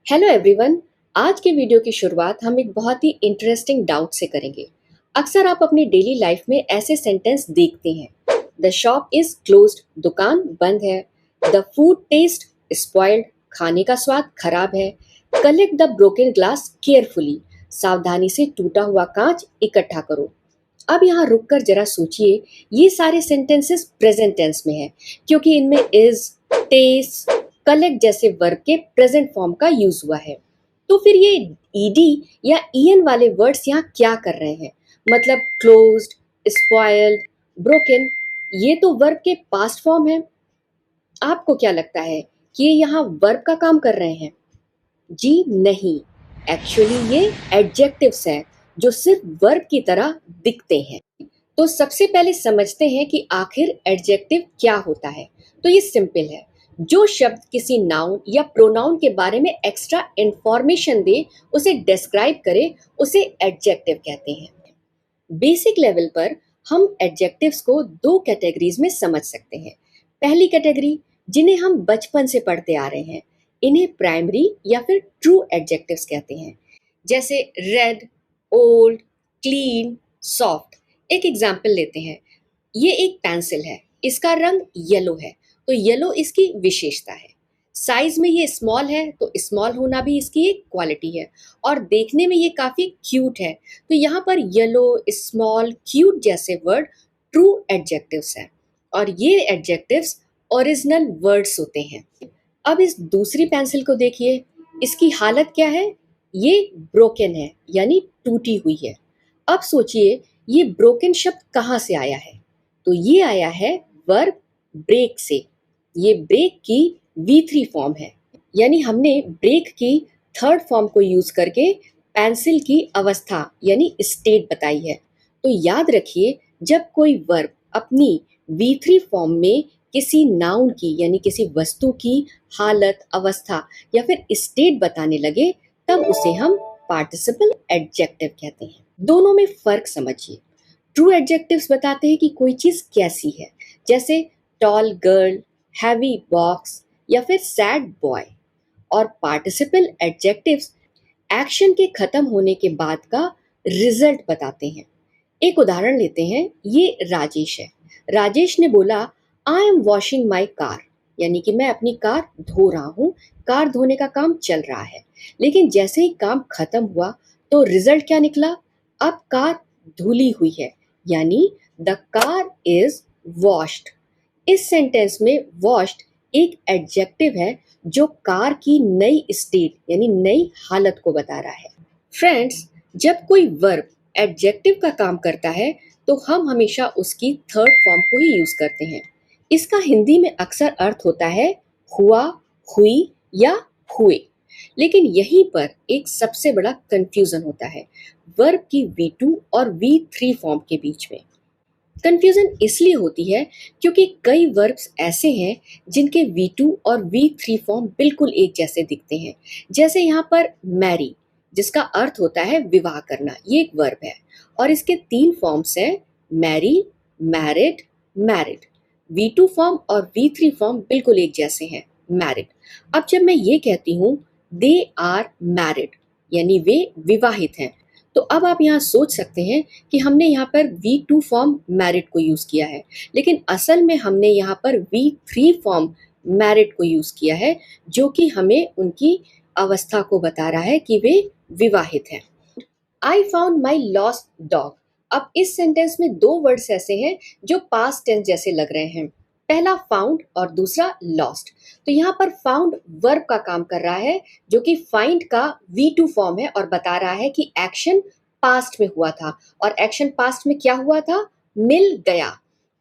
Hello everyone. आज के video की शुरुआत हम एक बहुत ही इंटरेस्टिंग डाउट से करेंगे। अक्सर आप अपनी डेली लाइफ में ऐसे सेंटेंस देखते हैं। द शॉप इज क्लोज्ड, दुकान बंद है। द फूड टेस्ट स्पॉइल्ड, खाने का स्वाद खराब है। Collect the broken glass carefully, सावधानी से टूटा हुआ कांच इकट्ठा करो। अब यहाँ रुककर जरा सोचिए, ये सारे सेंटेंसेस प्रेजेंट टेंस में हैं क्योंकि इनमें इज, टेस्ट, कलेक्ट जैसे वर्ब के प्रेजेंट फॉर्म का यूज हुआ है। तो फिर ये ईडी या ईएन वाले वर्ड्स यहाँ क्या कर रहे हैं? मतलब क्लोज्ड, स्पॉइल्ड, ब्रोकन, ये तो वर्ब के पास्ट फॉर्म है। आपको क्या लगता है कि ये यहाँ वर्ब का काम कर रहे हैं? जी नहीं, एक्चुअली ये एडजेक्टिव्स हैं जो सिर्फ वर्ब की तरह दिखते हैं। तो सबसे पहले समझते हैं कि आखिर एडजेक्टिव क्या होता है। तो ये सिंपल है, जो शब्द किसी नाउन या प्रोनाउन के बारे में एक्स्ट्रा इंफॉर्मेशन दे, उसे डिस्क्राइब करे, उसे एडजेक्टिव कहते हैं। बेसिक लेवल पर हम एडजेक्टिव्स को दो कैटेगरीज में समझ सकते हैं। पहली कैटेगरी, जिन्हें हम बचपन से पढ़ते आ रहे हैं, इन्हें प्राइमरी या फिर ट्रू एडजेक्टिव्स कहते हैं। जैसे रेड, ओल्ड, क्लीन, सॉफ्ट। एक एग्जाम्पल लेते हैं। ये एक पेंसिल है, इसका रंग येलो है, तो येलो इसकी विशेषता है। साइज में ये स्मॉल है, तो स्मॉल होना भी इसकी एक क्वालिटी है। और देखने में ये काफी क्यूट है, तो यहाँ पर येलो, स्मॉल, क्यूट जैसे वर्ड ट्रू एडजेक्टिव्स हैं। और ये एडजेक्टिव्स ओरिजिनल वर्ड्स होते हैं। अब इस दूसरी पेंसिल को देखिए, इसकी हालत क्या है? ये ब्रोकन है, यानी टूटी हुई है। अब सोचिए, ये ब्रोकन शब्द कहाँ से आया है? तो ये आया है वर्ब ब्रेक से। ये ब्रेक की V3 फॉर्म है, यानी हमने ब्रेक की थर्ड फॉर्म को यूज करके पेंसिल की अवस्था यानी स्टेट बताई है। तो याद रखिए, जब कोई वर्ब अपनी V3 फॉर्म में किसी नाउन की यानी किसी वस्तु की हालत, अवस्था या फिर स्टेट बताने लगे, तब उसे हम पार्टिसिपल एडजेक्टिव कहते हैं। दोनों में फर्क समझिए। ट्रू एडजेक्टिव्स बताते हैं कि कोई चीज कैसी है, जैसे टॉल गर्ल, हैवी बॉक्स या फिर सैड बॉय। और पार्टिसिपल एडजेक्टिव्स एक्शन के खत्म होने के बाद का रिजल्ट बताते हैं। एक उदाहरण लेते हैं। ये राजेश है। राजेश ने बोला, I am washing my car, यानी कि मैं अपनी कार धो रहा हूँ। कार धोने का काम चल रहा है, लेकिन जैसे ही काम खत्म हुआ तो रिजल्ट क्या निकला? अब कार धुली हुई है, यानी द कार इज वॉश्ड। इस सेंटेंस में वॉश्ड एक एडजेक्टिव है जो कार की नई स्टेट यानी नई हालत को बता रहा है। फ्रेंड्स, जब कोई वर्ब एडजेक्टिव का काम करता है तो हम हमेशा उसकी थर्ड फॉर्म को ही यूज करते हैं। इसका हिंदी में अक्सर अर्थ होता है हुआ, हुई या हुए। लेकिन यहीं पर एक सबसे बड़ा कंफ्यूजन होता है वर्ब की V2 और V3 फॉर्म के बीच में। कंफ्यूजन इसलिए होती है क्योंकि कई वर्ब्स ऐसे हैं जिनके V2 और V3 फॉर्म बिल्कुल एक जैसे दिखते हैं। जैसे यहाँ पर मैरी, जिसका अर्थ होता है विवाह करना, ये एक वर्ब है और इसके 3 फॉर्म्स हैं Mary, married, married. V2 form और V3 फॉर्म बिल्कुल एक जैसे हैं, मैरिड। अब जब मैं ये कहती हूँ दे आर मैरिड, यानी वे विवाहित हैं, तो अब आप यहाँ सोच सकते हैं कि हमने यहाँ पर V2 फॉर्म मैरिड को यूज किया है, लेकिन असल में हमने यहाँ पर V3 फॉर्म मैरिड को यूज किया है, जो कि हमें उनकी अवस्था को बता रहा है कि वे विवाहित हैं। I found my lost dog. अब इस सेंटेंस में दो वर्ड्स ऐसे हैं जो पास्ट टेंस जैसे लग रहे हैं। पहला फाउंड और दूसरा लॉस्ट। तो यहाँ पर फाउंड वर्ब का काम कर रहा है, जो कि फाइंड का V2 फॉर्म है और बता रहा है कि एक्शन पास्ट में हुआ था। और एक्शन पास्ट में क्या हुआ था? मिल गया।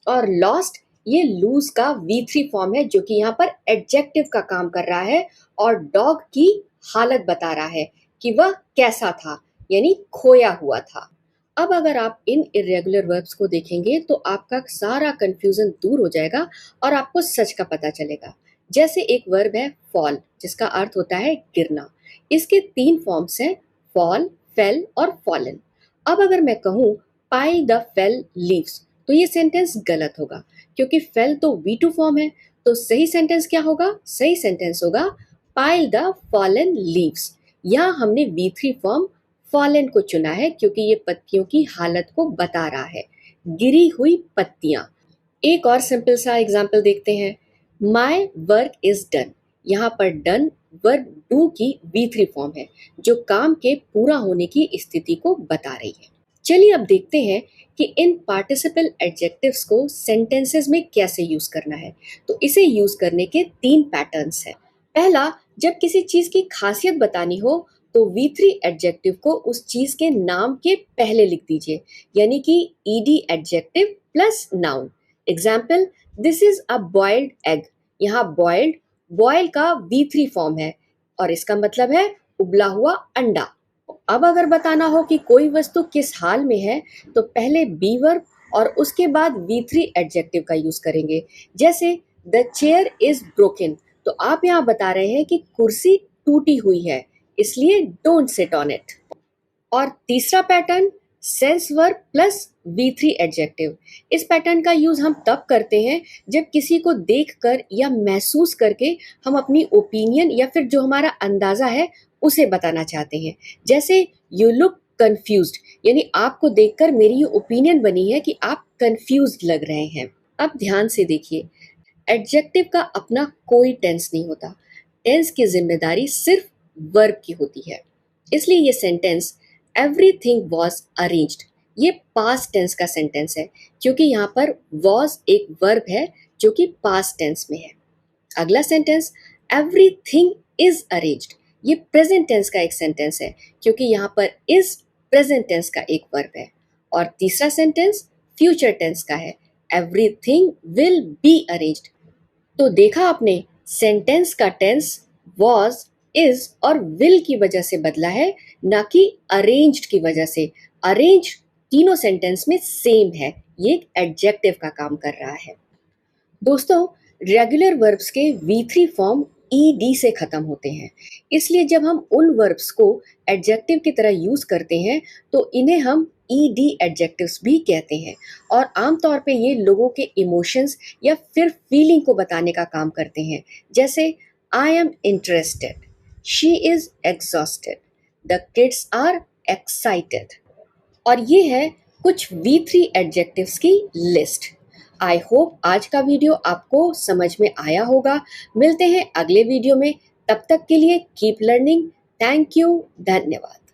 और लॉस्ट ये लूज का V3 फॉर्म है, जो कि यहाँ पर एडजेक्टिव का काम कर रहा है और डॉग की हालत बता रहा है कि वह कैसा था, यानी खोया हुआ था। अब अगर आप इन इरेगुलर वर्ब्स को देखेंगे तो आपका सारा कंफ्यूजन दूर हो जाएगा और आपको सच का पता चलेगा। जैसे एक वर्ब है फॉल, जिसका अर्थ होता है गिरना। इसके 3 फॉर्म्स हैं, फॉल, फेल और फॉलन। अब अगर मैं कहूँ पाई द फेल लीव्स, तो ये सेंटेंस गलत होगा क्योंकि फेल तो V2 फॉर्म है, तो सही सेंटेंस क्या होगा? सही सेंटेंस होगा पाइल द फॉलन लीव्स। यहाँ हमने V3 फॉर्म फॉलन को चुना है क्योंकि ये पत्तियों की हालत को बता रहा है, गिरी हुई पत्तियां। एक और सिंपल सा एग्जाम्पल देखते हैं। My work is done. यहाँ पर डन वर्ब डू की V3 फॉर्म है जो काम के पूरा होने की स्थिति को बता रही है। चलिए अब देखते हैं कि इन पार्टिसिपल एडजेक्टिव्स को सेंटेंसेस में कैसे यूज करना है। तो इसे यूज करने के 3 पैटर्न्स हैं। पहला, जब किसी चीज की खासियत बतानी हो तो V3 एडजेक्टिव को उस चीज के नाम के पहले लिख दीजिए, यानी कि ed adjective plus noun. Example, this is a boiled egg. यहाँ बॉइल्ड बॉयल का V3 फॉर्म है और इसका मतलब है उबला हुआ अंडा। अब अगर बताना हो कि कोई वस्तु किस हाल में है तो पहले बी वर्ब और उसके बाद V3 एडजेक्टिव का यूज करेंगे। जैसे द चेयर इज ब्रोकन, तो आप यहाँ बता रहे हैं कि कुर्सी टूटी हुई है, इसलिए डोंट सिट ऑन इट। और तीसरा pattern, sense verb plus V3 adjective. इस पैटर्न का यूज हम तब करते हैं जब किसी को देखकर या महसूस करके हम अपनी ओपिनियन या फिर जो हमारा अंदाजा है उसे बताना चाहते हैं। जैसे यू लुक कंफ्यूज्ड, यानी आपको देखकर मेरी ये ओपिनियन बनी है कि आप कंफ्यूज्ड लग रहे हैं। अब ध्यान से देखिए, एडजेक्टिव का अपना कोई टेंस नहीं होता। टेंस की जिम्मेदारी सिर्फ वर्ब की होती है। इसलिए ये सेंटेंस एवरीथिंग वॉज अरेंज्ड, ये पास्ट टेंस का सेंटेंस है क्योंकि यहाँ पर वॉज एक वर्ब है जो कि पास्ट टेंस में है। अगला सेंटेंस, एवरीथिंग इज अरेंज्ड, ये प्रेजेंट टेंस का एक सेंटेंस है क्योंकि यहाँ पर इज प्रेजेंट टेंस का एक वर्ब है। और तीसरा सेंटेंस फ्यूचर टेंस का है, एवरीथिंग विल बी अरेंज्ड। तो देखा आपने, सेंटेंस का टेंस वॉज, इज और विल की वजह से बदला है, ना कि अरेंज्ड की वजह से। अरेंज तीनों सेंटेंस में सेम है, ये एक एडजेक्टिव का काम कर रहा है। दोस्तों, रेगुलर वर्ब्स के V3 फॉर्म ed से खत्म होते हैं, इसलिए जब हम उन वर्ब्स को एडजेक्टिव की तरह यूज करते हैं तो इन्हें हम ed एडजेक्टिव्स भी कहते हैं। और आमतौर पे ये लोगों के इमोशंस या फिर फीलिंग को बताने का काम करते हैं। जैसे I am interested, she is exhausted, the kids are excited. और ये है कुछ V3 एडजेक्टिव्स की लिस्ट। आई होप आज का वीडियो आपको समझ में आया होगा। मिलते हैं अगले वीडियो में, तब तक के लिए कीप लर्निंग। थैंक यू, धन्यवाद।